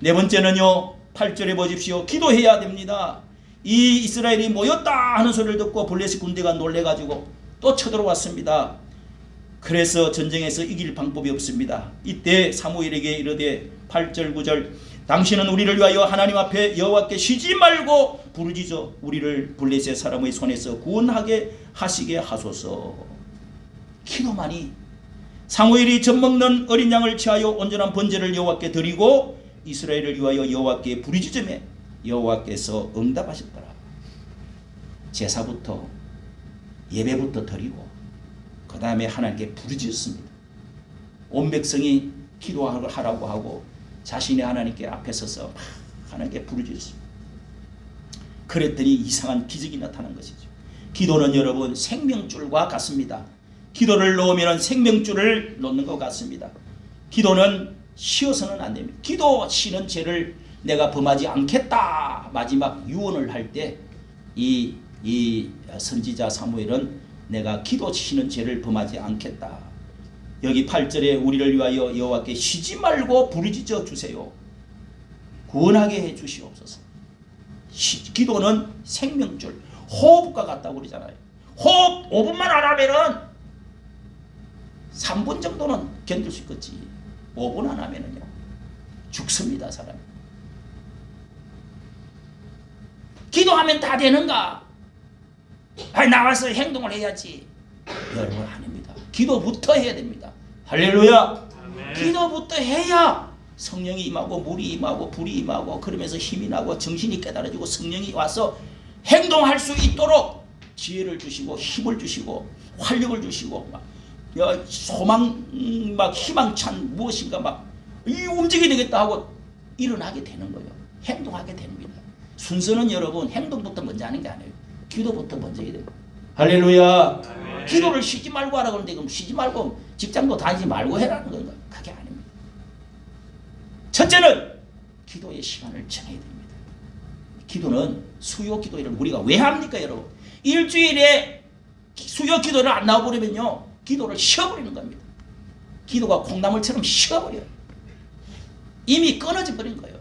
네 번째는요. 8절에 보십시오. 기도해야 됩니다. 이 이스라엘이 모였다 하는 소리를 듣고 블레셋 군대가 놀래가지고 또 쳐들어왔습니다. 그래서 전쟁에서 이길 방법이 없습니다. 이때 사무엘에게 이르되 8절 9절 당신은 우리를 위하여 하나님 앞에 여호와께 쉬지 말고 부르짖어 우리를 블레셋 사람의 손에서 구원하게 하시게 하소서. 기도만이 사무엘이 젖먹는 어린 양을 취하여 온전한 번제를 여호와께 드리고 이스라엘을 위하여 여호와께 부르짖으매 여호와께서 응답하셨더라. 제사부터 예배부터 드리고 그 다음에 하나님께 부르짖었습니다. 온 백성이 기도하라고 하고 자신이 하나님께 앞에 서서 하나님께 부르짖었습니다. 그랬더니 이상한 기적이 나타난 것이죠. 기도는 여러분 생명줄과 같습니다. 기도를 놓으면 생명줄을 놓는 것 같습니다. 기도는 쉬어서는 안 됩니다. 기도 쉬는 죄를 내가 범하지 않겠다. 마지막 유언을 할 때 이 선지자 사무엘은 내가 기도 쉬는 죄를 범하지 않겠다. 여기 8절에 우리를 위하여 여호와께 쉬지 말고 부르짖어 주세요. 구원하게 해 주시옵소서. 기도는 생명줄, 호흡과 같다고 그러잖아요. 호흡 5분만 안 하면은 3분 정도는 견딜 수 있겠지. 5분 안 하면은요 죽습니다. 사람. 기도하면 다 되는가? 아니 나와서 행동을 해야지. 여러분 아닙니다. 기도부터 해야 됩니다. 할렐루야. 아멘. 기도부터 해야 성령이 임하고 물이 임하고 불이 임하고 그러면서 힘이 나고 정신이 깨달아지고 성령이 와서 행동할 수 있도록 지혜를 주시고 힘을 주시고 활력을 주시고 막 소망 막 희망찬 무엇인가 막 움직여야 되겠다 하고 일어나게 되는 거예요. 행동하게 됩니다. 순서는 여러분 행동부터 먼저 하는 게 아니에요. 기도부터 먼저 해야 돼요. 할렐루야. 아멘. 기도를 쉬지 말고 하라고 하는데 그럼 쉬지 말고 직장도 다니지 말고 해라는 건가? 그게 아닙니다. 첫째는 기도의 시간을 정해야 됩니다. 기도는 수요 기도를 우리가 왜 합니까 여러분? 일주일에 수요 기도를 안 나와버리면요 기도를 쉬어버리는 겁니다. 기도가 콩나물처럼 쉬어버려요. 이미 끊어져 버린 거예요.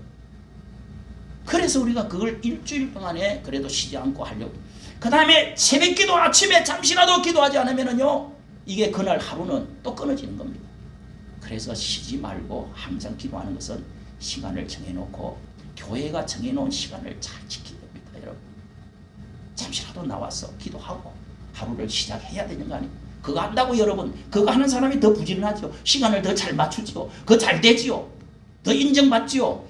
그래서 우리가 그걸 일주일 동안에 그래도 쉬지 않고 하려고. 그 다음에 새벽 기도 아침에 잠시라도 기도하지 않으면요 이게 그날 하루는 또 끊어지는 겁니다. 그래서 쉬지 말고 항상 기도하는 것은 시간을 정해놓고 교회가 정해놓은 시간을 잘 지켜야 됩니다. 여러분 잠시라도 나와서 기도하고 하루를 시작해야 되는 거 아니에요. 그거 한다고 여러분 그거 하는 사람이 더 부지런하죠. 시간을 더 잘 맞추지요. 그거 잘 되지요. 더 인정받지요.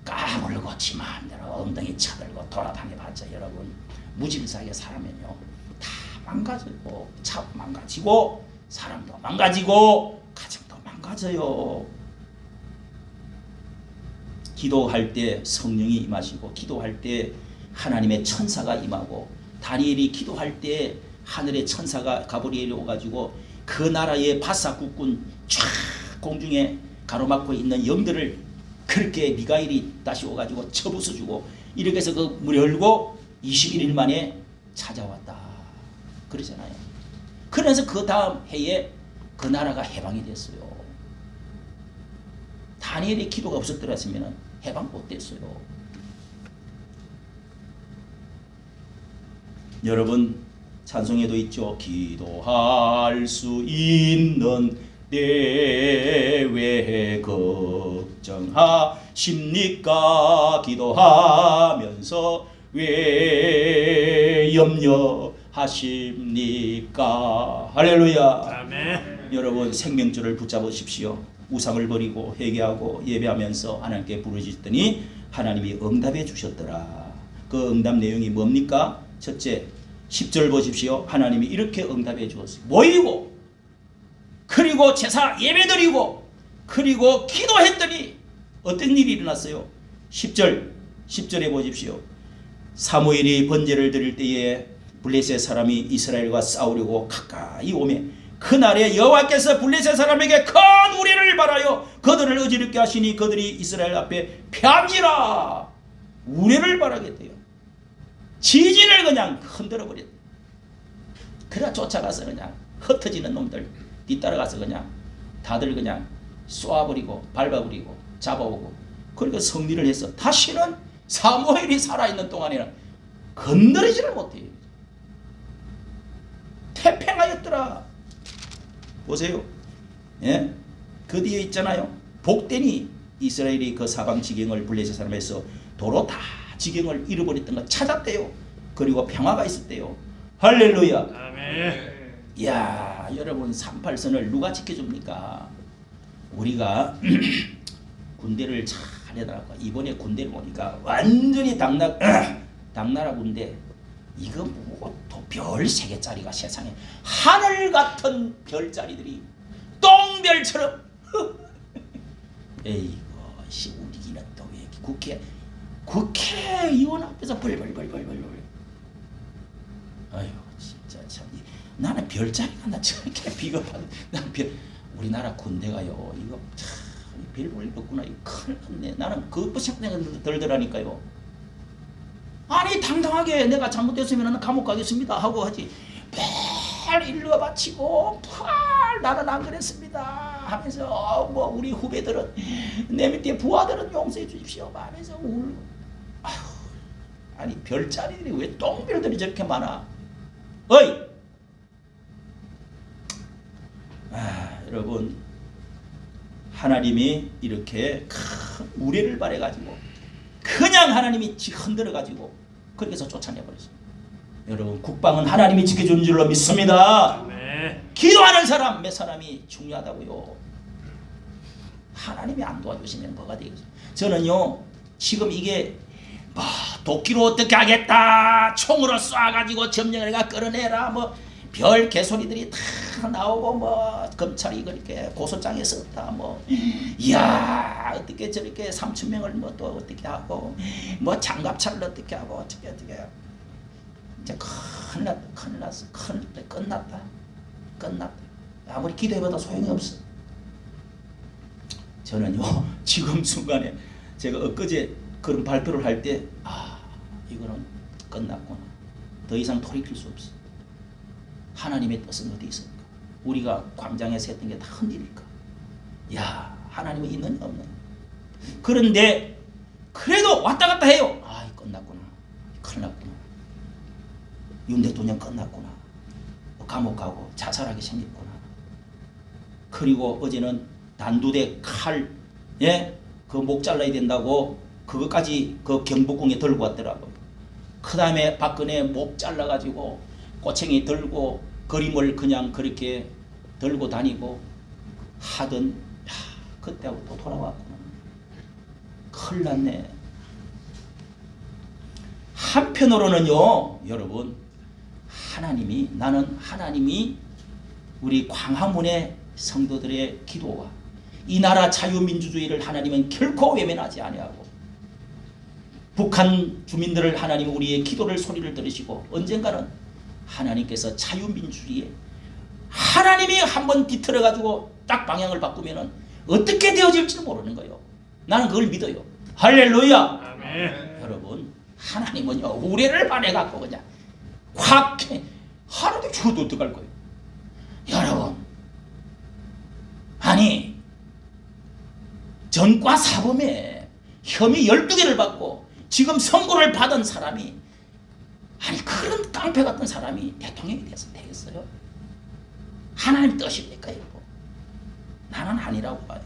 까불고 지 마음대로 엉덩이 차들고 돌아다녀봤자 여러분 무질서하게 살면요 다 망가지고 차 망가지고 사람도 망가지고 가정도 망가져요. 기도할 때 성령이 임하시고 기도할 때 하나님의 천사가 임하고 다니엘이 기도할 때 하늘의 천사가 가브리엘이 오가지고 그 나라의 바사국군 쫙 공중에 가로막고 있는 영들을 그렇게 미가엘이 다시 오가지고 쳐부숴주고 이렇게 해서 그 문 열고 21일 만에 찾아왔다 그러잖아요. 그래서 그 다음 해에 그 나라가 해방이 됐어요. 다니엘의 기도가 없었더랬으면 해방 못 됐어요. 여러분 찬송에도 있죠. 기도할 수 있는 때 왜 걱정하십니까? 기도하면서 왜 염려하십니까? 할렐루야. 아멘. 여러분 생명줄을 붙잡으십시오. 우상을 버리고 회개하고 예배하면서 하나님께 부르짖더니 하나님이 응답해 주셨더라. 그 응답 내용이 뭡니까? 첫째 10절 보십시오. 하나님이 이렇게 응답해 주었어요. 모이고 그리고 제사 예배드리고 그리고 기도했더니 어떤 일이 일어났어요? 10절에 보십시오. 사무엘이 번제를 드릴 때에 블레셋 사람이 이스라엘과 싸우려고 가까이 오매 그날에 여호와께서 블레셋 사람에게 큰 우레를 발하여 그들을 어지럽게 하시니 그들이 이스라엘 앞에 패한지라. 우레를 발하겠대요. 지진을 그냥 흔들어 버렸대. 그래 쫓아가서 그냥 흩어지는 놈들 뒤따라가서 그냥 다들 그냥 쏘아버리고 밟아버리고 잡아오고 그러니까 승리를 해서 다시는 사무엘이 살아있는 동안에는 건드리지를 못해요. 태평하였더라. 보세요. 예? 그 뒤에 있잖아요. 복되니 이스라엘이 그 사방 지경을 블레셋 사람에서 도로 다 지경을 잃어버렸던 거 찾았대요. 그리고 평화가 있었대요. 할렐루야. 아멘. 이야 여러분 38선을 누가 지켜줍니까? 우리가 군대를 잘 해달라고 이번에 군대를 보니까 완전히 당나라 군대 이거 뭐고 또 별 3개짜리가 세상에 하늘 같은 별자리들이 똥별처럼 에이고 우리기는 또 왜 국회의원 앞에서 벌벌벌벌벌 아유 진짜 참 나는 별자리가 나 저렇게 비겁한 우리나라 군대가요 이거 참 별 볼 일 없구나 이거 큰일 났네. 나는 그것도 생각이 들더라니까요. 아니 당당하게 내가 잘못됐으면 감옥 가겠습니다 하고 하지 별 일러 바치고 펄 나는 안 그랬습니다 하면서 뭐 우리 후배들은 내 밑에 부하들은 용서해 주십시오 하면서 울고 아휴 아니 별자리들이 왜 똥별들이 저렇게 많아? 어이! 여러분, 하나님이 이렇게 큰 우레를 발해가지고 그냥 하나님이 흔들어가지고 그렇게 해서 쫓아내버렸습니다. 여러분, 국방은 하나님이 지켜주는 줄로 믿습니다. 네. 기도하는 사람 몇 사람이 중요하다고요. 하나님이 안 도와주시면 뭐가 되겠어요? 저는요, 지금 이게 뭐 도끼로 어떻게 하겠다, 총으로 쏴가지고 점령을 해가 끌어내라, 뭐 별 개소리들이 다 나오고, 뭐 검찰이 그렇게 고소장에 썼다, 뭐 이야 어떻게 저렇게 3,000명을 뭐 또 어떻게 하고, 뭐 장갑차를 어떻게 하고, 어떻게 이제 큰일 났어. 끝났다. 아무리 기도해봐도 소용이 없어. 저는요, 지금 순간에 제가 엊그제 그런 발표를 할 때, 이거는 끝났구나. 더 이상 돌이킬 수 없어. 하나님의 뜻은 어디 있습니까? 우리가 광장에서 했던 게 다 흔들릴까? 야, 하나님은 있느냐 없느냐? 그런데 그래도 왔다 갔다 해요. 끝났구나. 큰일 났구나. 윤 대통령 끝났구나. 감옥 가고 자살하게 생겼구나. 그리고 어제는 단두대 칼, 그 목 잘라야 된다고 그것까지 그 경복궁에 들고 왔더라고. 그 다음에 박근혜 목 잘라가지고 꼬챙이 들고 그림을 그냥 그렇게 들고 다니고 하던, 그때하고 또 돌아왔구나. 큰일 났네. 한편으로는요, 여러분, 나는 하나님이 우리 광화문의 성도들의 기도와 이 나라 자유민주주의를 하나님은 결코 외면하지 아니하고, 북한 주민들을 하나님 우리의 기도를 소리를 들으시고, 언젠가는 하나님께서 자유민주주의에 하나님이 한번 뒤틀어 가지고 딱 방향을 바꾸면은 어떻게 되어질지 모르는 거예요. 나는 그걸 믿어요. 할렐루야. 아멘. 여러분, 하나님은요, 우레를 반해 갖고 그냥 확 하나도 죽어도 어떡할 거예요. 여러분, 아니 전과 사범에 혐의 12개를 받고 지금 선고를 받은 사람이, 아니 그런 깡패 같은 사람이 대통령이 돼서 되겠어요? 하나님 뜻입니까 이거? 나는 아니라고 봐요.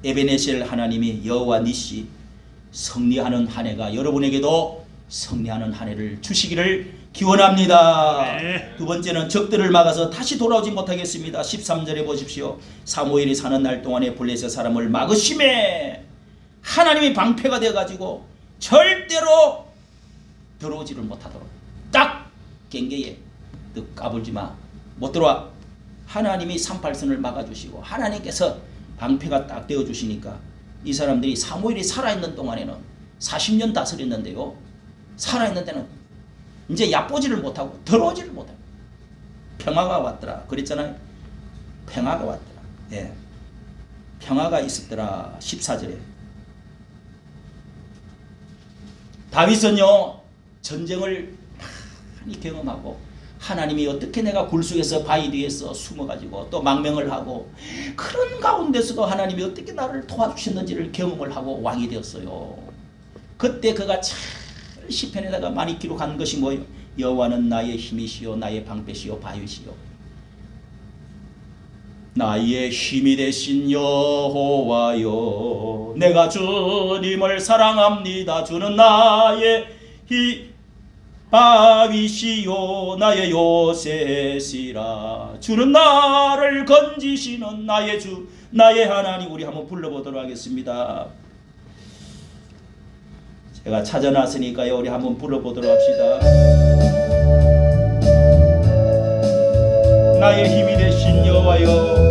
에베네셀 하나님이 여호와 니시 승리하는 한 해가 여러분에게도 승리하는 한 해를 주시기를 기원합니다. 네. 두 번째는 적들을 막아서 다시 돌아오지 못하겠습니다. 13절에 보십시오. 사무엘이 사는 날 동안에 블레셋 사람을 막으심에 하나님이 방패가 되어가지고 절대로 들어오지를 못하도록 딱 경계에 까불지마 못 들어와. 하나님이 38선을 막아주시고 하나님께서 방패가 딱 되어주시니까 이 사람들이 사무엘이 살아있는 동안에는 40년 다스렸는데요, 살아있는 데는 이제 얕보지를 못하고 들어오지를 못하고 평화가 왔더라 그랬잖아요. 평화가 왔더라. 예, 평화가 있었더라. 14절에 다윗은요, 전쟁을 많이 경험하고 하나님이 어떻게 내가 굴속에서 바위 뒤에서 숨어가지고 또 망명을 하고 그런 가운데서도 하나님이 어떻게 나를 도와주셨는지를 경험을 하고 왕이 되었어요. 그때 그가 잘 시편에다가 많이 기록한 것이 뭐예요? 여호와는 나의 힘이시요 나의 방패시요 바위시요 나의 힘이 되신 여호와여, 내가 주님을 사랑합니다. 주는 나의 바위시요 나의 요새시라. 주는 나를 건지시는 나의 주 나의 하나님. 우리 한번 불러보도록 하겠습니다. 제가 찾아놨으니까요, 우리 한번 불러보도록 합시다. 나의 힘이 되신 여호와여,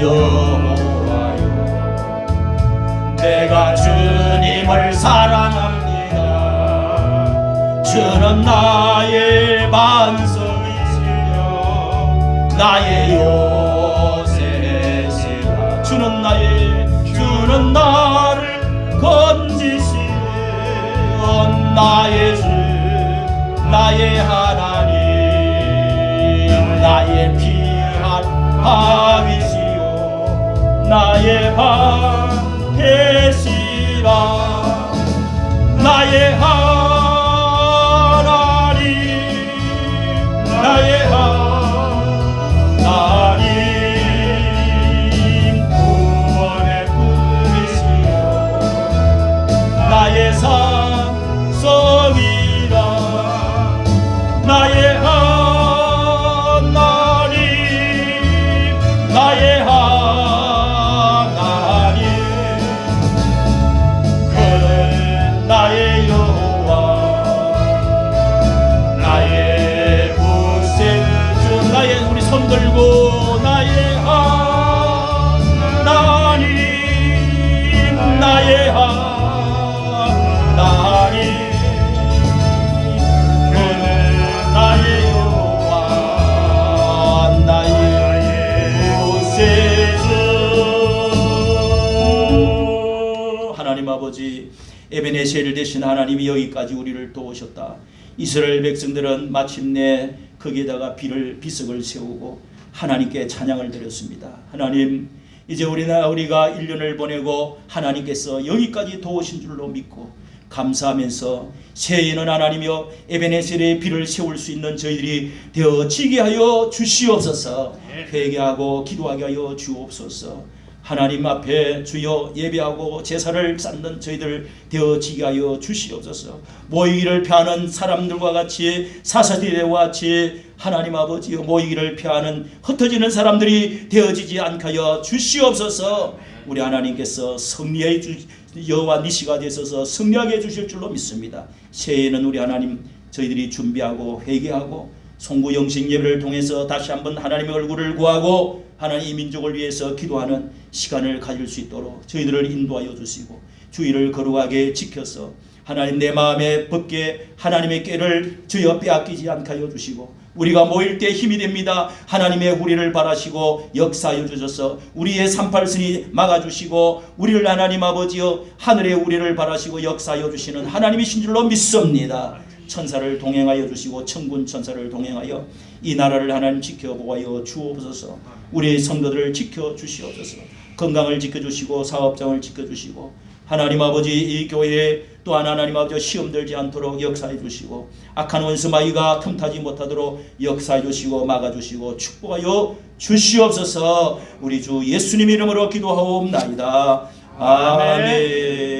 여호와여, 내가 주님을 사랑합니다. 주는 나의 반석이시여 나의 요새시라. 주는 나를 건지시는 나의 주 나의 나의 하나님, 나의 피할 밥이시요 나의 밥 되시라. 나의 하나님, 나의 하나님, 구원의 꿈이시여 나의 산성이라. 나의 하나님, 나의 하나님, 그는 나의 여호와, 나의 구세주. 나의 우리 손 들고 나의 하나님, 나의 하나님, 그는 나의 여호와, 나의 구세주. 하나님 아버지, 에베네셀 되신 하나님이 여기까지 우리를 도우셨다. 이스라엘 백성들은 마침내 거기에다가 비석을 세우고 하나님께 찬양을 드렸습니다. 하나님, 이제 우리가 1년을 보내고 하나님께서 여기까지 도우신 줄로 믿고 감사하면서 새해에는 하나님이여 에베네셀의 비를 세울 수 있는 저희들이 되어지게 하여 주시옵소서. 회개하고 기도하게 하여 주옵소서. 하나님 앞에 주여 예배하고 제사를 쌓는 저희들 되어지게 하여 주시옵소서. 모이기를 피하는 사람들과 같이 사사시대와 같이 하나님 아버지여 모이기를 피하는 흩어지는 사람들이 되어지지 않게 하여 주시옵소서. 우리 하나님께서 승리의 여호와 니시가 되셔서 승리하게 해주실 줄로 믿습니다. 새해에는 우리 하나님 저희들이 준비하고 회개하고 송구영신 예배를 통해서 다시 한번 하나님의 얼굴을 구하고 하나님 이 민족을 위해서 기도하는 시간을 가질 수 있도록 저희들을 인도하여 주시고 주의를 거룩하게 지켜서 하나님 내 마음에 벗게 하나님의 꾀를 주여 빼앗기지 않게 하여 주시고 우리가 모일 때 힘이 됩니다. 하나님의 우리를 바라시고 역사하여 주셔서 우리의 38선이 막아주시고 우리를 하나님 아버지여 하늘의 우리를 바라시고 역사하여 주시는 하나님이신 줄로 믿습니다. 천사를 동행하여 주시고 천군 천사를 동행하여 이 나라를 하나님 지켜보아여 주옵소서. 우리의 성도들을 지켜주시옵소서. 건강을 지켜주시고 사업장을 지켜주시고 하나님 아버지 이 교회에 또한 하나님 아버지 시험 들지 않도록 역사해 주시고 악한 원수 마귀가 틈타지 못하도록 역사해 주시고 막아주시고 축복하여 주시옵소서. 우리 주 예수님 이름으로 기도하옵나이다. 아멘.